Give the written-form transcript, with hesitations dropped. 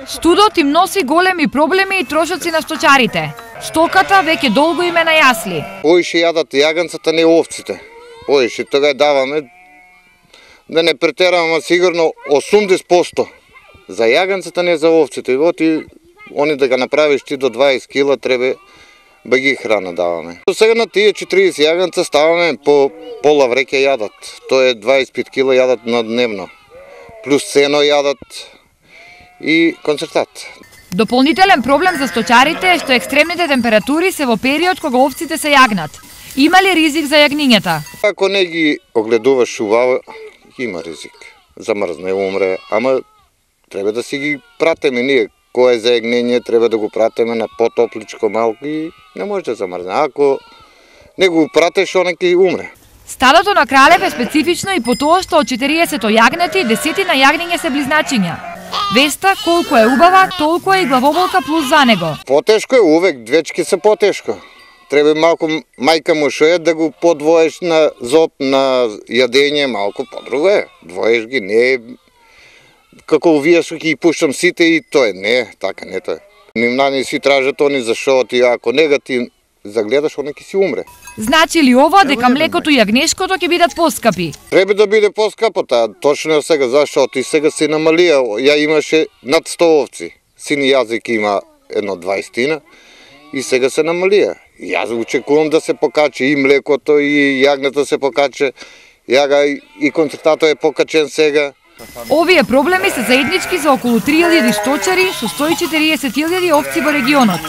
Студот им носи големи проблеми и трошоци на сточарите. Стоката веќе долго им е на јасли. Поише јадат јагенцата, не овците. Поише тога даваме, да не претераваме, сигурно 80% за јагенцата, не за овците. Вот и они да го направиш ти до 20 кила, треба да ги храна даваме. До сега на тие 40 јагенца ставаме по пола вреќе јадат. Тоа е 25 кила јадат на дневно. Плюс сено јадат и концентрат. Дополнителен проблем за сточарите е што екстремните температури се во период кога овците се јагнат. Има ли ризик за јагнињата? Ако не ги огледуваш убаво, има ризик. Замрзне, умре, ама треба да си ги пратиме ние. Кој е за јагнење, треба да го пратиме на потопличко малко и не може да замрзне. Ако не го пратиш, он ќе умре. Стадото на Кралев е специфично и по тоа што од 40 јагнети, 10 на јагниње се близначиња. Веста колку е убава, толку е и главоболка плюс за него. Потешко е увек, двечки се потешко. Треба малку мајка му што е да го подвоеш на зоб, на јадење, малку подруго е. Двоеш ги, не е како овие што ги пуштам сите и тоа не, така не тоа. Нимна не си тражат они зашо ти ако негатив загледаш, он ќе си умре. Значи ли ова дека млекото и јагнешкото ќе бидат поскапи? Треба да биде поскапо, точно е сега, зашо ти сега се намалија. Ја имаше над 100 овци. Син јазик има едно 20 и сега се намалија. Јас очекувам да се покачи и млекото и јагнето се покаче. Јага и концентратот е покачен сега. Овие проблеми се заеднички за околу 3000 сточари со 140.000 овци во регионот.